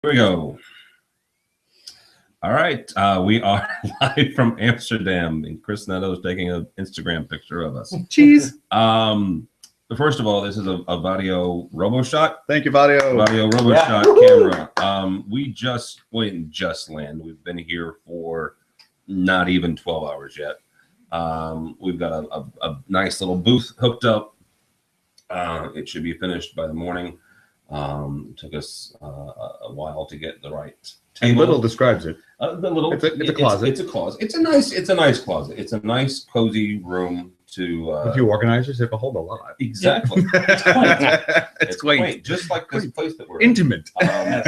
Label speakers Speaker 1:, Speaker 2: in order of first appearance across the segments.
Speaker 1: Here we go. All right, we are live from Amsterdam, and Chris Netto's taking an Instagram picture of us.
Speaker 2: Cheese.
Speaker 1: First of all, this is a Vadio RoboShot.
Speaker 2: Thank you, Vadio.
Speaker 1: Vadio RoboShot camera. We didn't just land. We've been here for not even 12 hours yet. We've got a nice little booth hooked up. It should be finished by the morning. It took us a while to get the right table.
Speaker 2: And little describes it.
Speaker 1: The little,
Speaker 2: it's a closet.
Speaker 1: It's a closet. It's a nice closet. It's a nice, cozy room to.
Speaker 2: A few organizers have a hold a lot.
Speaker 1: Exactly. It's quaint. It's quaint. Just like this place that we're
Speaker 2: intimate.
Speaker 1: I'll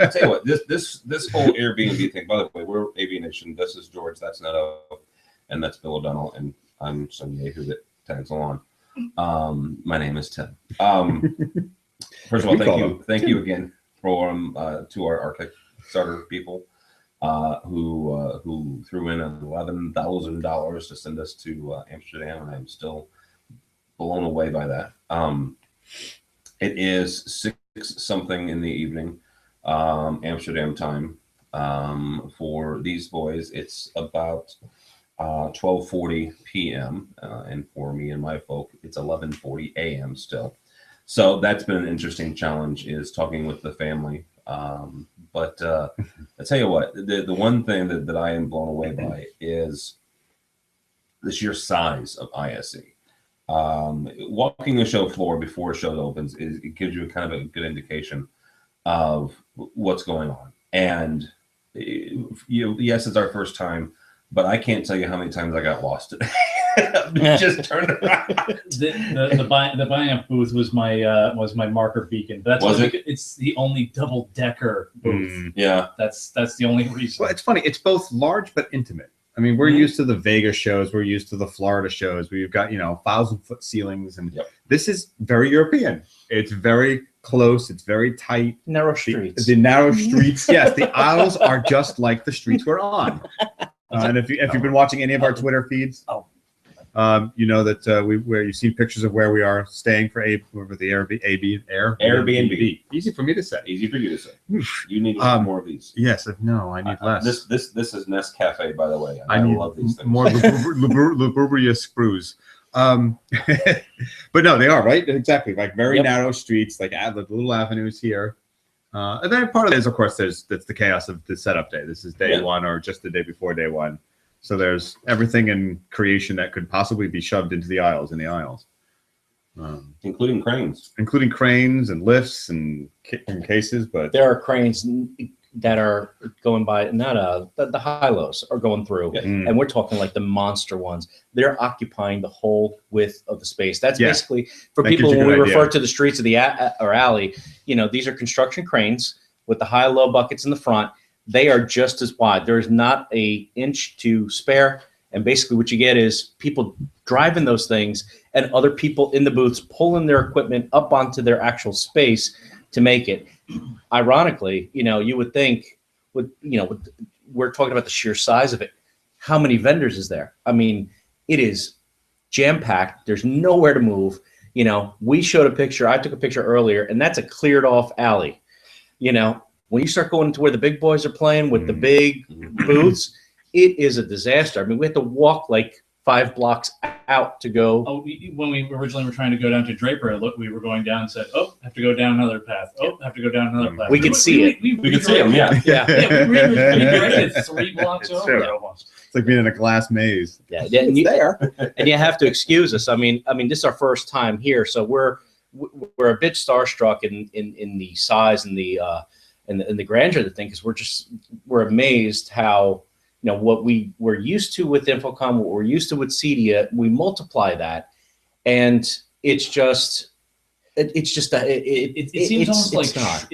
Speaker 1: tell you what. This whole Airbnb thing. By the way, we're AVNation. This is George. That's Netto, and that's Bill O'Donnell, and I'm some yahoo that tags along. My name is Tim. First of all, thank you again for to our Kickstarter people who threw in $11,000 to send us to Amsterdam, and I'm still blown away by that. It is 6-something in the evening, Amsterdam time. For these boys, it's about 12:40 p.m. And for me and my folk, it's 11:40 a.m. still. So that's been an interesting challenge, is talking with the family. But I tell you what, the one thing that I am blown away by is the sheer size of ISE. Walking the show floor before a show opens, it gives you a kind of a good indication of what's going on. And yes, it's our first time, but I can't tell you how many times I got lost today. Just turned around.
Speaker 3: The Binamp booth was my marker beacon. That's it's the only double-decker booth.
Speaker 1: Yeah,
Speaker 3: that's the only reason.
Speaker 2: Well, it's funny. It's both large but intimate. I mean, we're used to the Vegas shows. We're used to the Florida shows where you've got 1,000-foot ceilings, and this is very European. It's very close. It's very tight.
Speaker 3: Narrow streets.
Speaker 2: The narrow streets. Yes, the aisles are just like the streets we're on. And if you've been watching any of our Twitter feeds, you know that where you've seen pictures of where we are staying for the Airbnb. Easy for me to say.
Speaker 1: Easy for you to say. You need more of these.
Speaker 2: Yes. No, I need less.
Speaker 1: This is Nest Cafe, by the way. I love these things.
Speaker 2: More lugubrious brews. But no, they are right. Exactly, like very narrow streets, like little avenues here. And then part of it is, of course, that's the chaos of the setup day. This is day one, or just the day before day one. So there's everything in creation that could possibly be shoved into the aisles,
Speaker 1: including
Speaker 2: cranes and lifts and cases. But
Speaker 4: there are cranes that are going by, not the high-lows are going through, and we're talking like the monster ones. They're occupying the whole width of the space. That's basically for people when we refer to the streets of the alley. These are construction cranes with the high-low buckets in the front. They are just as wide. There's not an inch to spare. And basically what you get is people driving those things and other people in the booths pulling their equipment up onto their actual space to make it. Ironically, you would think we're talking about the sheer size of it. How many vendors is there? I mean, it is jam-packed. There's nowhere to move. We showed a picture. I took a picture earlier, and that's a cleared off alley. When you start going to where the big boys are playing with the big booths, it is a disaster. I mean, we had to walk like 5 blocks out to go.
Speaker 3: Oh, when we originally were trying to go down to Draper, we were going down and said, "Oh, have to go down another path. Oh, have to go down another path."
Speaker 4: We could see it.
Speaker 1: We could see them. Yeah.
Speaker 3: We redirected 3 blocks over almost.
Speaker 2: It's like being in a glass maze.
Speaker 4: Yeah, and you have to excuse us. I mean, this is our first time here, so we're a bit starstruck in the size and the grandeur of the thing, because we're amazed how what we're used to with InfoComm, what we're used to with CEDIA, we multiply that, and it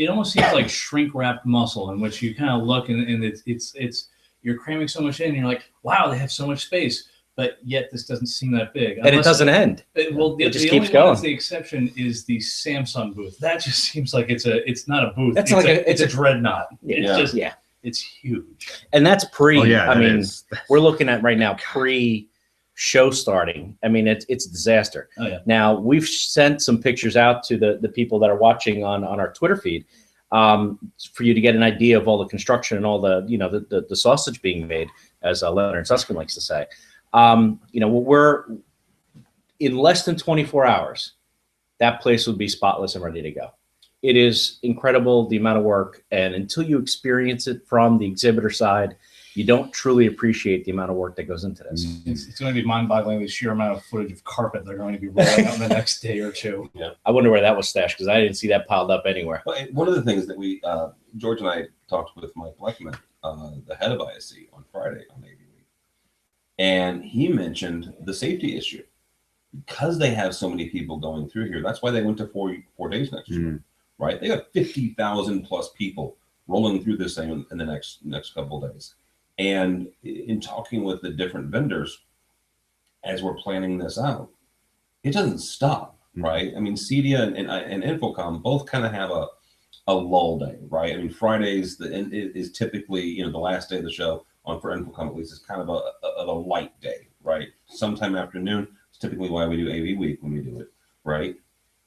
Speaker 3: almost seems like shrink wrapped muscle, in which you kind of look and it's you're cramming so much in, and you're like, wow, they have so much space. But yet this doesn't seem that big.
Speaker 4: And it doesn't end.
Speaker 3: It just
Speaker 4: keeps going.
Speaker 3: The exception is the Samsung booth. That just seems like it's not a booth.
Speaker 4: That's
Speaker 3: it's a dreadnought.
Speaker 4: It's
Speaker 3: huge.
Speaker 4: And that's
Speaker 2: is.
Speaker 4: We're looking at right now pre-show starting. I mean, it's a disaster.
Speaker 3: Oh, yeah.
Speaker 4: Now, we've sent some pictures out to the people that are watching on our Twitter feed. for you to get an idea of all the construction and all the, the sausage being made, as Leonard Susskind likes to say. We're in less than 24 hours, that place would be spotless and ready to go. It is incredible, the amount of work. And until you experience it from the exhibitor side, you don't truly appreciate the amount of work that goes into this.
Speaker 3: It's going to be mind-boggling, the sheer amount of footage of carpet they're going to be rolling out in the next day or two.
Speaker 1: Yeah.
Speaker 4: I wonder where that was stashed, because I didn't see that piled up anywhere.
Speaker 1: Well, one of the things that we, George and I talked with Mike Bleckman, the head of ISE, on Friday on AV Week, and he mentioned the safety issue. Because they have so many people going through here, that's why they went to 4 days next year, right? They got 50,000 plus people rolling through this thing in the next couple of days. And in talking with the different vendors, as we're planning this out, it doesn't stop, right? I mean, CEDIA and InfoComm both kind of have a lull day, right? I mean, Fridays is typically, the last day of the show for InfoComm, at least, is kind of a light day, right? Sometime afternoon. Typically why we do AV Week when we do it, right?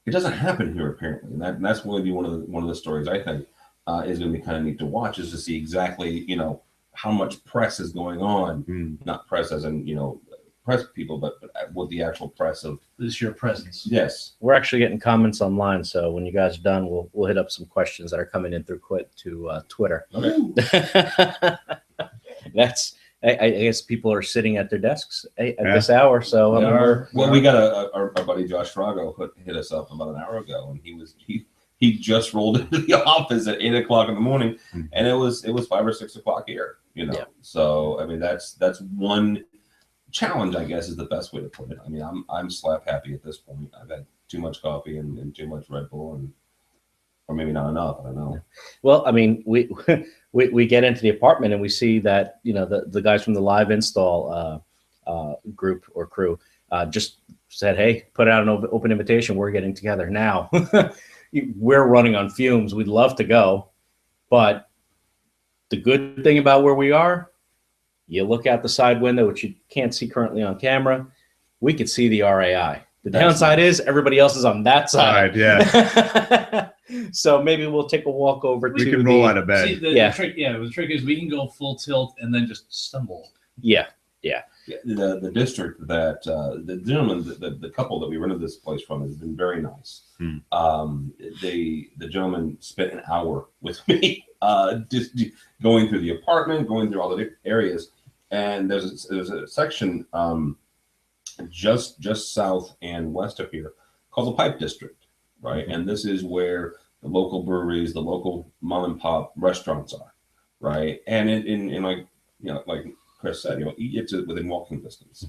Speaker 1: It doesn't happen here apparently, and that's going to be one of the stories I think is going to be kind of neat to watch, is to see exactly how much press is going on, not press as in press people, but with the actual press of
Speaker 3: this your presence.
Speaker 1: Yes,
Speaker 4: we're actually getting comments online, so when you guys are done, we'll hit up some questions that are coming in through Twitter.
Speaker 1: okay.
Speaker 4: I guess people are sitting at their desks at this hour. So
Speaker 1: we got our buddy Josh Frago hit us up about an hour ago, and he just rolled into the office at 8 o'clock in the morning, and it was 5 or 6 o'clock here. So I mean that's one challenge, I guess, is the best way to put it. I mean, I'm slap happy at this point. I've had too much coffee and too much Red Bull, or maybe not enough. I don't know.
Speaker 4: Well, I mean, we get into the apartment and we see that the guys from the live install group or crew just said, "Hey, put out an open invitation. We're getting together now." We're running on fumes. We'd love to go, but the good thing about where we are, you look out the side window, which you can't see currently on camera. We could see the RAI. The downside is everybody else is on that side.
Speaker 2: Yeah.
Speaker 4: So maybe we'll take a walk over to.
Speaker 2: We can roll out of bed.
Speaker 3: See, the trick is we can go full tilt and then just stumble.
Speaker 4: Yeah.
Speaker 1: The district that the gentleman, the couple that we rented this place from, has been very nice. The gentleman spent an hour with me, just going through the apartment, going through all the different areas, and there's a section just south and west of here called the Pipe District, right? And this is where the local breweries, the local mom and pop restaurants are, right? And in like Chris said, it's within walking distance.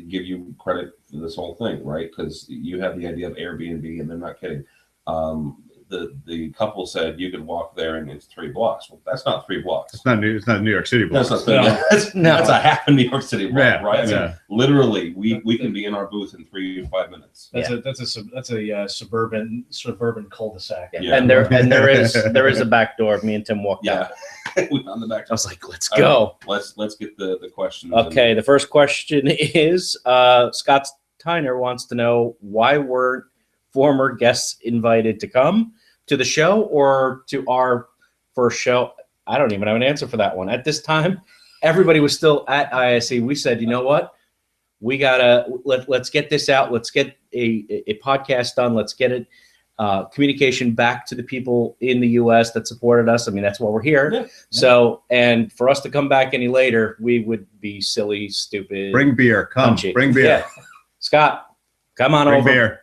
Speaker 1: Give you credit for this whole thing, right? Because you have the idea of Airbnb, and they're not kidding. The couple said you could walk there and it's 3 blocks. Well, that's not 3 blocks.
Speaker 2: It's not New York City block.
Speaker 1: That's a half a New York City block, right? I mean, literally, we can be in our booth in 3 to 5 minutes.
Speaker 3: That's a suburban cul-de-sac.
Speaker 4: Yeah. And there is a back door. Me and Tim walked out.
Speaker 1: We found the back door.
Speaker 4: I was like, let's go.
Speaker 1: Let's get the questions.
Speaker 4: Okay, the first question is Scott Tyner wants to know, why weren't former guests invited to come to the show or to our first show? I don't even have an answer for that one. At this time, everybody was still at ISE. We said, you know what? We gotta let's get this out. Let's get a podcast done. Let's get it communication back to the people in the U.S. that supported us. I mean, that's why we're here. Yeah. So, and for us to come back any later, we would be silly, stupid.
Speaker 2: Bring beer. Come.
Speaker 4: Punchy.
Speaker 2: Bring beer.
Speaker 4: Yeah. Scott, come on
Speaker 2: Bring
Speaker 4: over.
Speaker 2: Beer.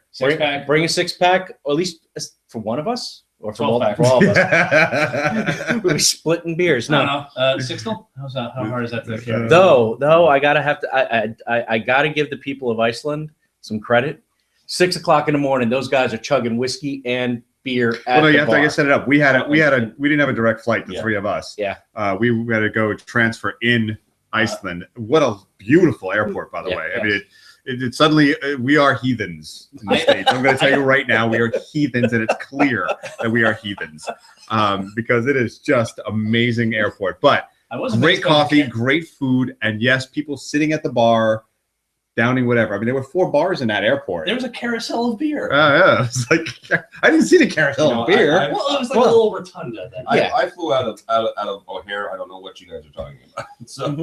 Speaker 4: Bring a 6-pack, or at least for one of us, or for all of us. We're splitting beers. No.
Speaker 3: 6-0? How hard is that to carry?
Speaker 4: Though I gotta give the people of Iceland some credit. 6 o'clock in the morning, those guys are chugging whiskey and beer at the
Speaker 2: you have
Speaker 4: bar.
Speaker 2: to set it up. We didn't have a direct flight, the 3 of us.
Speaker 4: Yeah.
Speaker 2: We had to go transfer in Iceland. What a beautiful airport, by the way.
Speaker 4: Yes.
Speaker 2: I mean, it suddenly we are heathens in the States. I'm going to tell you right now, we are heathens, and it's clear that we are heathens because it is just amazing airport. But great coffee, great food, and yes, people sitting at the bar downing whatever. I mean, there were 4 bars in that airport.
Speaker 3: There was a carousel of beer.
Speaker 2: Yeah, it's like I didn't see the carousel of beer.
Speaker 3: Well, it was like a little rotunda. Then.
Speaker 1: I flew out of O'Hare. I don't know what you guys are talking about. So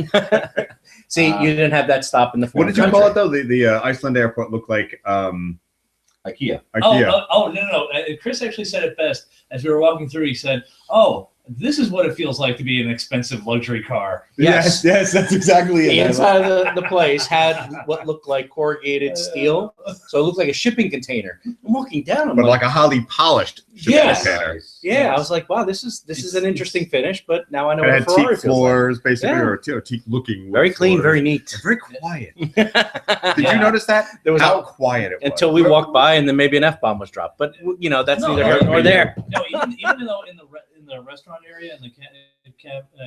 Speaker 4: See, you didn't have that stop in the.
Speaker 2: What did you call it though? The Iceland airport looked like
Speaker 1: IKEA.
Speaker 2: IKEA.
Speaker 3: No. Chris actually said it best as we were walking through. He said, "Oh, this is what it feels like to be in an expensive luxury car."
Speaker 2: Yes, that's exactly it.
Speaker 4: The inside of the place had what looked like corrugated steel, so it looked like a shipping container. I'm walking down,
Speaker 2: but like a highly polished
Speaker 4: Yes.
Speaker 2: container.
Speaker 4: Yeah, I was like, wow, this is an interesting finish, but now I know
Speaker 2: It
Speaker 4: what a
Speaker 2: had
Speaker 4: Ferrari
Speaker 2: teak
Speaker 4: feels
Speaker 2: floors, basically,
Speaker 4: Yeah.
Speaker 2: or teak looking.
Speaker 4: Very clean,
Speaker 2: floors.
Speaker 4: very neat.
Speaker 2: Very quiet. Did
Speaker 4: Did
Speaker 2: you notice that?
Speaker 4: There was
Speaker 2: How quiet it was.
Speaker 4: until we walked by, and then maybe an F-bomb was dropped. But that's neither here nor there.
Speaker 3: No, even though in the restaurant area and the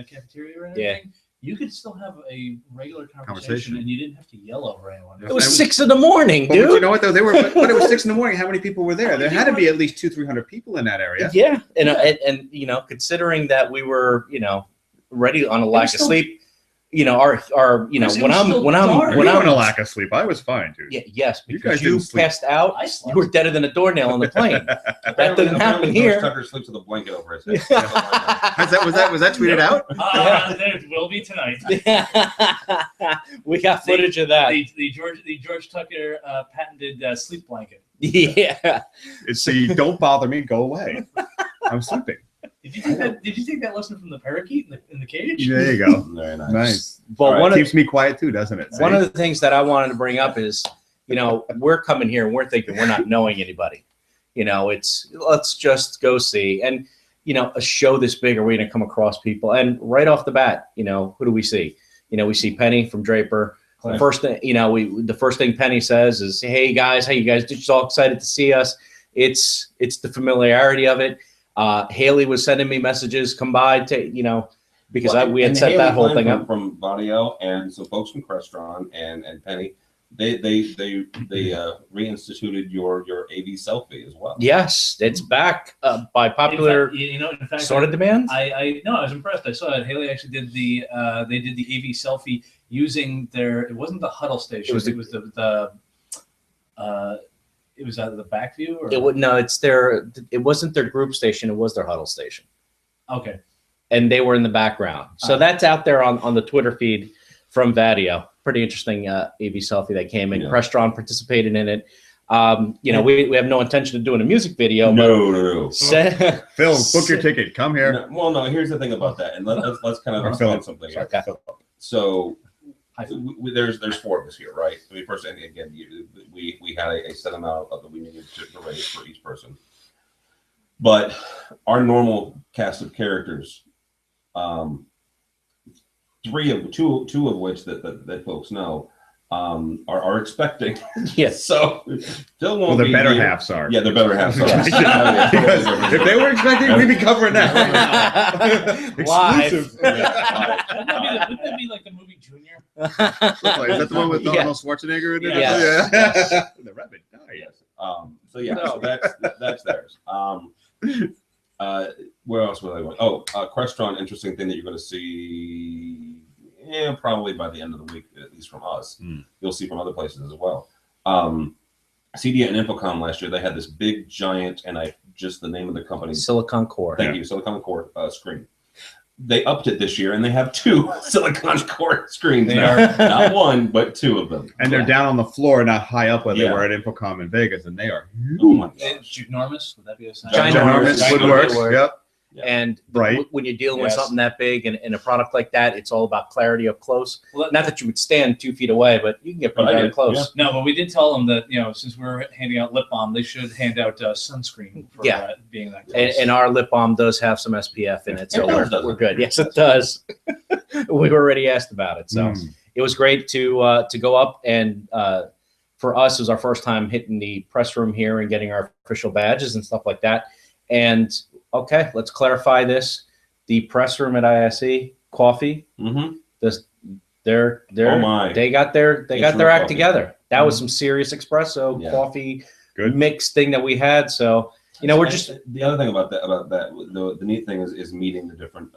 Speaker 3: cafeteria or anything, you could still have a regular conversation and you didn't have to yell over anyone.
Speaker 4: It was 6 in the morning,
Speaker 2: But
Speaker 4: dude.
Speaker 2: you know what though? They were, but it was 6 in the morning. How many people were there? There had to be at least 200-300 people in that area.
Speaker 4: Yeah, and considering that we were ready on a lack of sleep, our when I'm
Speaker 2: When I'm in a lack of sleep, I was fine, dude.
Speaker 4: Yeah, yes,
Speaker 2: You
Speaker 4: because
Speaker 2: guys
Speaker 4: you
Speaker 2: didn't sleep.
Speaker 4: passed out.
Speaker 3: I
Speaker 4: You
Speaker 3: slept.
Speaker 4: were deader than a doornail on the plane. That didn't happen
Speaker 1: George
Speaker 4: here.
Speaker 1: Tucker sleeps with a blanket over his head.
Speaker 2: Was that tweeted out?
Speaker 3: There will be tonight.
Speaker 4: We got footage of that.
Speaker 3: The George Tucker patented sleep blanket.
Speaker 4: Yeah.
Speaker 2: It's the don't bother me, go away. I'm sleeping.
Speaker 3: Did you take that lesson from the parakeet in the cage?
Speaker 2: There you go.
Speaker 1: Very nice.
Speaker 2: Nice.
Speaker 4: Well,
Speaker 1: All right,
Speaker 2: Keeps me quiet too, doesn't it?
Speaker 4: one of the things that I wanted to bring up is, we're coming here and we're thinking we're not knowing anybody. It's let's just go see. And, a show this big, are we going to come across people? And right off the bat, who do we see? We see Penny from Draper. The first thing, the first thing Penny says is, "Hey guys, how you guys just all excited to see us?" It's the familiarity of it. Haley was sending me messages, come by to, because we had set that whole thing up.
Speaker 1: From Vadio and some folks from Crestron and Penny. They reinstituted your AV selfie as well.
Speaker 4: Yes, it's back by popular
Speaker 3: in fact,
Speaker 4: sort of demand.
Speaker 3: I was impressed. I saw it. Haley actually did the AV selfie using it wasn't the huddle station. It was it was out of the back view, or
Speaker 4: It wasn't their group station. It was their huddle station.
Speaker 3: Okay.
Speaker 4: And they were in the background. So that's out there on the Twitter feed from Vadio. Pretty interesting AV selfie that came in.
Speaker 1: Yeah.
Speaker 4: Crestron participated in it. We have no intention of doing a music video.
Speaker 1: No.
Speaker 2: Phil, book your ticket. Come here.
Speaker 1: No. Here's the thing about that, and let's kind of explain something here.
Speaker 4: Okay.
Speaker 1: So there's 4 of us here, right? I mean, first, and again, we had a set amount that we needed to raise for each person, but our normal cast of characters, two of which that folks know, are expecting.
Speaker 4: Yes.
Speaker 1: So Phil won't
Speaker 2: Well, the
Speaker 1: be
Speaker 2: better
Speaker 1: here.
Speaker 2: half, sorry.
Speaker 1: Yeah, the better half. Sorry.
Speaker 2: Because if they were expecting, we'd be covering that right now.
Speaker 4: Live.
Speaker 2: Exclusive.
Speaker 3: Wouldn't that be like the movie Junior?
Speaker 2: Is that the one with
Speaker 4: Yeah.
Speaker 2: Arnold Schwarzenegger in it?
Speaker 4: Yeah.
Speaker 2: Yeah. The rabbit died.
Speaker 1: Yes. So that's theirs. Where else was I going? Crestron. Interesting thing that you're going to see. Yeah, probably by the end of the week, at least from us. You'll see from other places as well. CEDIA and InfoComm last year, they had this big, giant, and the name of the company.
Speaker 4: Silicon Core.
Speaker 1: Thank you, Silicon Core screen. They upped it this year, and they have 2 Silicon Core screens now. Not 1, but 2 of them.
Speaker 2: And they're down on the floor, not high up where they
Speaker 1: Yeah.
Speaker 2: were at InfoComm in Vegas, and they are
Speaker 1: Oh my
Speaker 3: Ginormous? Would that be a sign?
Speaker 4: Ginormous.
Speaker 2: ginormous. Would
Speaker 4: Ginormous.
Speaker 2: work. Yep.
Speaker 1: Yeah.
Speaker 4: And
Speaker 2: Right.
Speaker 4: when you're dealing with
Speaker 3: Yes.
Speaker 4: something that big and a product like that, it's all about clarity up close.
Speaker 3: Well,
Speaker 4: Not that you would stand 2 feet away, but you can get pretty
Speaker 1: But I
Speaker 4: darn
Speaker 1: did,
Speaker 4: close.
Speaker 3: No, but we did tell them that, since we're handing out lip balm, they should hand out sunscreen for
Speaker 4: Yeah.
Speaker 3: being that close.
Speaker 4: And our lip balm does have some SPF in it, so
Speaker 1: Ours doesn't.
Speaker 4: we're good. Yes, it does. We were already asked about it, so it was great to go up, and for us, it was our first time hitting the press room here and getting our official badges and stuff like that. And okay, let's clarify this: the press room at ISE, coffee.
Speaker 1: Mm-hmm.
Speaker 4: They got their act
Speaker 1: coffee.
Speaker 4: together. That was some serious espresso
Speaker 1: Yeah.
Speaker 4: coffee
Speaker 2: Good.
Speaker 4: mix thing that we had. So we're just
Speaker 1: the other thing about that the neat thing is meeting the different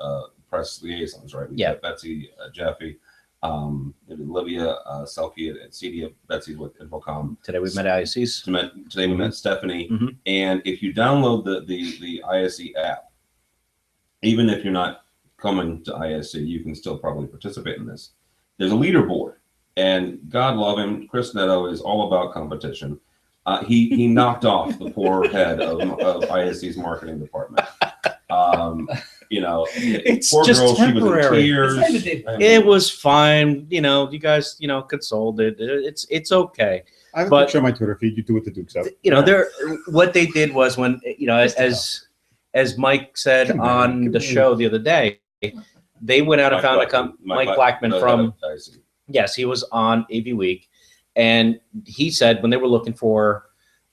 Speaker 1: press liaisons, right? We
Speaker 4: Yeah.
Speaker 1: got Betsy Jaffe, Olivia, Selkie at CEDIA, Betsy's with InfoComm.
Speaker 4: Today we met ISEs.
Speaker 1: Today we met Stephanie.
Speaker 4: Mhm.
Speaker 1: And if you download the ISE app, even if you're not coming to ISE, you can still probably participate in this. There's a leaderboard, and God love him, Chris Netto is all about competition. He knocked off the poor head of ISE's marketing department. You know,
Speaker 4: It's
Speaker 1: poor
Speaker 4: just
Speaker 1: girl,
Speaker 4: temporary.
Speaker 1: she was in tears.
Speaker 4: It was fine. You know, you guys, you know, consoled it. It's okay.
Speaker 2: I have a
Speaker 4: But-
Speaker 2: picture on my Twitter feed. You do what the Duke's up.
Speaker 4: You know, what they did was when, you know, as Mike said
Speaker 2: Come on,
Speaker 4: on
Speaker 2: come
Speaker 4: the
Speaker 2: on.
Speaker 4: show the other day, they went out and found Mike Blackman from,
Speaker 1: ISE.
Speaker 4: yes, he was on AV Week. And he said when they were looking for,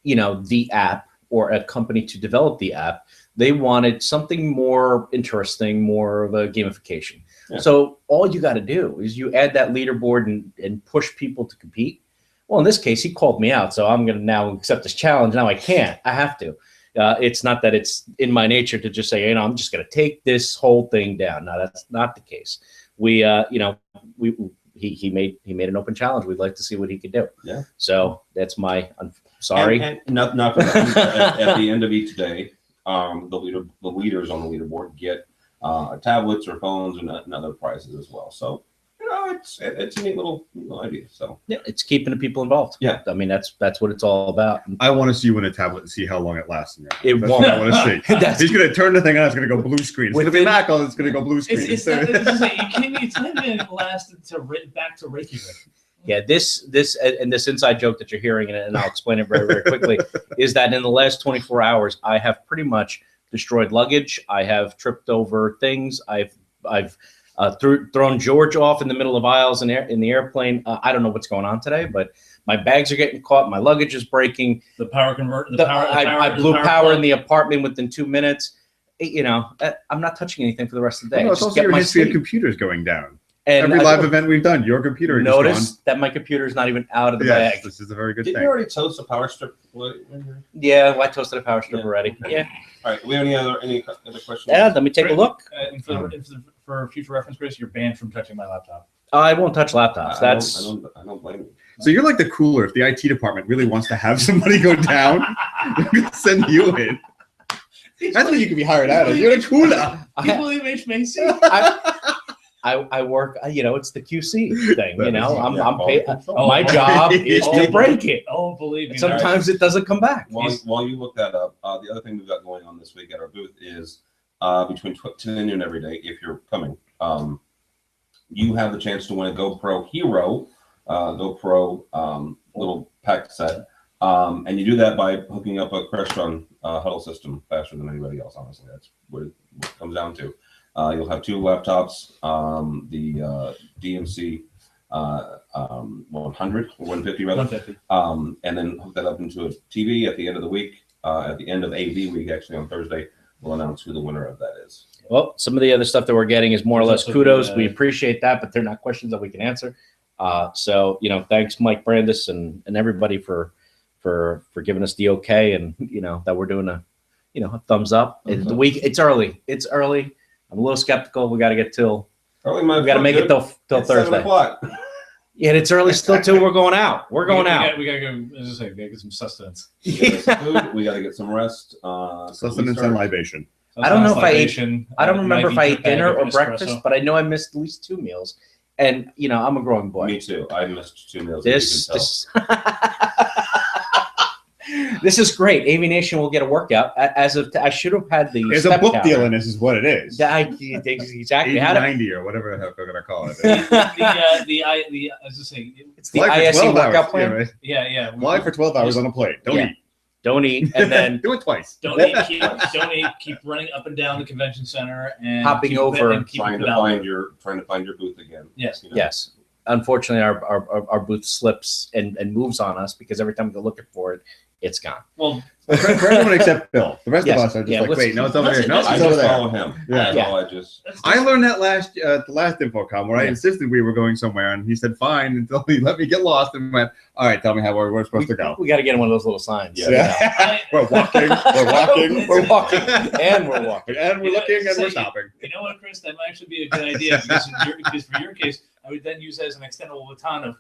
Speaker 4: you know, the app or a company to develop the app, they wanted something more interesting, more of a gamification.
Speaker 1: Yeah.
Speaker 4: So all you got to do is you add that leaderboard and push people to compete. Well, in this case, he called me out, so I'm going to now accept this challenge. Now I can't. I have to. It's not that it's in my nature to just say, you know, I'm just going to take this whole thing down. No, that's not the case. We, you know, he made an open challenge. We'd like to see what he could do.
Speaker 1: Yeah.
Speaker 4: So that's my. Sorry.
Speaker 1: And not at the end of each day, the leaders on the leaderboard get tablets or phones and other prizes as well. So you know, it's a neat little idea. So
Speaker 4: Yeah, it's keeping the people involved.
Speaker 1: Yeah.
Speaker 4: I mean, that's what it's all about.
Speaker 2: I want to see you win a tablet and see how long it lasts. In
Speaker 4: It
Speaker 2: That's
Speaker 4: won't.
Speaker 2: what I want to see.
Speaker 4: That's-
Speaker 2: He's going to turn the thing on. It's going to go blue screen. It's going to be
Speaker 4: Within-
Speaker 2: Mac on. It's going to go blue screen.
Speaker 3: It's not even lasted back to Reiki.
Speaker 4: Yeah, this inside joke that you're hearing, and I'll explain it very, very quickly, is that in the last 24 hours, I have pretty much destroyed luggage. I have tripped over things. I've thrown George off in the middle of aisles in the airplane. I don't know what's going on today, but my bags are getting caught. My luggage is breaking.
Speaker 3: The power converter.
Speaker 4: I blew power in the apartment within 2 minutes. You know, I'm not touching anything for the rest of the day.
Speaker 2: No, it's
Speaker 4: Just
Speaker 2: also
Speaker 4: get
Speaker 2: your
Speaker 4: my
Speaker 2: history of
Speaker 4: sleep.
Speaker 2: computers going down.
Speaker 4: And
Speaker 2: Every
Speaker 4: I
Speaker 2: live event we've done, your computer is
Speaker 4: notice
Speaker 2: gone.
Speaker 4: that my computer is not even out of the
Speaker 2: Yes,
Speaker 4: bag.
Speaker 2: this is a very good
Speaker 1: did
Speaker 2: thing.
Speaker 1: you already toast a power strip?
Speaker 4: Yeah, well, I toasted a power strip
Speaker 1: Yeah.
Speaker 4: already.
Speaker 1: Okay.
Speaker 4: Yeah.
Speaker 1: All right. Do we have any other questions?
Speaker 4: Yeah, let me take a look.
Speaker 3: And for future reference, Chris, you're banned from touching my laptop.
Speaker 4: I won't touch laptops.
Speaker 1: I
Speaker 4: That's
Speaker 1: don't blame you.
Speaker 2: So you're like the cooler. If the IT department really wants to have somebody go down, they're going to send you in. I think you could be hired out of. You're the cooler.
Speaker 3: Do you believe H. Macy?
Speaker 4: I work. You know, it's the QC thing. You know, I'm paid.
Speaker 3: Oh,
Speaker 4: My job is to break it.
Speaker 3: Oh, believe me.
Speaker 4: Sometimes it doesn't come back.
Speaker 1: While you look that up, the other thing we've got going on this week at our booth is between 10 and noon every day, if you're coming, you have the chance to win a GoPro Hero, GoPro little pack set. And you do that by hooking up a Crestron huddle system faster than anybody else, honestly. That's what it comes down to. You'll have 2 laptops, the DMC 100 or 150 rather,
Speaker 3: 150.
Speaker 1: and then hook that up into a TV at the end of the week. At the end of AV week, actually on Thursday, we'll announce who the winner of that is.
Speaker 4: Well, some of the other stuff that we're getting is more or less kudos. We appreciate that, but they're not questions that we can answer. So, you know, thanks, Mike Brandis and everybody for giving us the okay, and you know that we're doing a thumbs up. The week, it's early. I'm a little skeptical. We got to get till. We got to make it till
Speaker 1: It's
Speaker 4: Thursday.
Speaker 1: 7 o'clock.
Speaker 4: Yeah, and it's early still too. We're going out. We're going out.
Speaker 3: We gotta go. As I say, we gotta get some sustenance.
Speaker 1: We gotta get some food. We got to get some rest.
Speaker 2: Sustenance and libation.
Speaker 4: I don't know if I ate. I don't
Speaker 3: You
Speaker 4: remember
Speaker 3: might
Speaker 4: if I
Speaker 3: eat
Speaker 4: ate dinner
Speaker 3: your
Speaker 4: or
Speaker 3: bag of
Speaker 4: breakfast,
Speaker 3: espresso.
Speaker 4: but I know I missed at least 2 meals. And you know, I'm a growing boy.
Speaker 1: Me too. I missed 2 meals.
Speaker 4: This
Speaker 1: as you can
Speaker 4: this is great. AVNation will get a workout. As of I should have had the.
Speaker 2: There's a book deal in this, is what it is.
Speaker 4: Exactly. How to,
Speaker 2: 90 or whatever the heck they're going to call it.
Speaker 3: As I say,
Speaker 4: it's the
Speaker 2: Fly for
Speaker 4: ISE
Speaker 2: 12
Speaker 4: workout
Speaker 2: hours.
Speaker 4: plan.
Speaker 2: Yeah, right.
Speaker 3: yeah.
Speaker 2: Fly for 12 hours on a plane. Don't
Speaker 4: Yeah.
Speaker 2: eat.
Speaker 4: Don't eat, and then
Speaker 2: Do it twice.
Speaker 3: Don't eat. Keep running up and down the convention center and
Speaker 4: Hopping
Speaker 3: keep
Speaker 4: over.
Speaker 3: and keep
Speaker 1: trying to find your booth again.
Speaker 3: Yes.
Speaker 1: You know?
Speaker 4: yes. Unfortunately, our booth slips and moves on us because every time we go looking for it, it's gone.
Speaker 3: Well,
Speaker 2: For everyone except Bill. The rest
Speaker 4: Yes.
Speaker 2: of us are just
Speaker 4: Yeah,
Speaker 2: like,
Speaker 4: let's-
Speaker 2: wait, no, it's over
Speaker 3: let's-
Speaker 2: there. No,
Speaker 3: let's-
Speaker 1: I
Speaker 2: it's over
Speaker 1: just
Speaker 2: there.
Speaker 1: follow him.
Speaker 2: Yeah.
Speaker 1: That's all I just.
Speaker 2: I learned that the last InfoComm where I
Speaker 4: Yeah.
Speaker 2: insisted we were going somewhere, and he said fine until he let me get lost and went, all right, tell me how we're supposed to go.
Speaker 4: We got to get in one of those little signs.
Speaker 2: Yeah. We're walking, we're walking,
Speaker 4: We're walking, and we're walking.
Speaker 2: and we're looking, and we're stopping.
Speaker 3: You know what, Chris? That might actually be a good idea because for your case, I would then use it as an extendable baton of,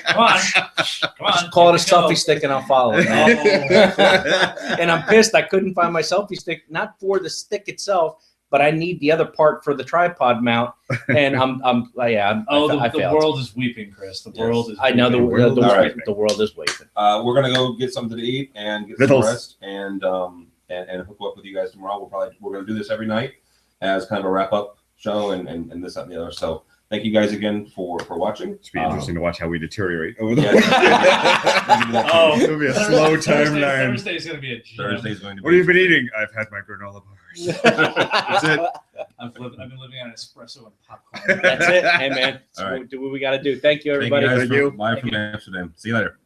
Speaker 3: come on, come on.
Speaker 4: Just call it a
Speaker 3: here we go.
Speaker 4: selfie stick and I'll follow it.
Speaker 3: Oh.
Speaker 4: And I'm pissed I couldn't find my selfie stick, not for the stick itself, but I need the other part for the tripod mount. And
Speaker 3: Oh,
Speaker 4: I
Speaker 3: the
Speaker 4: failed.
Speaker 3: world is weeping, Chris. The world is.
Speaker 4: I know the
Speaker 3: weeping.
Speaker 4: world is waiting.
Speaker 1: We're gonna go get something to eat and get some
Speaker 2: Vittles.
Speaker 1: rest and hook up with you guys tomorrow. We're gonna do this every night as kind of a wrap up show and this, that, and the other. So thank you guys again for watching.
Speaker 2: It's be interesting to watch how we deteriorate over the
Speaker 3: Oh,
Speaker 2: It'll be a slow timeline.
Speaker 3: Thursday's gonna be a gem.
Speaker 1: Thursday's going to be.
Speaker 2: What have you been eating? I've had my granola bars. That's it.
Speaker 3: I've been living on espresso and popcorn.
Speaker 4: That's it. Hey, man.
Speaker 1: All right.
Speaker 4: Do what we got to do. Thank you,
Speaker 1: Thank
Speaker 4: everybody.
Speaker 1: you guys
Speaker 2: Thank you.
Speaker 1: Bye from Amsterdam. See you later.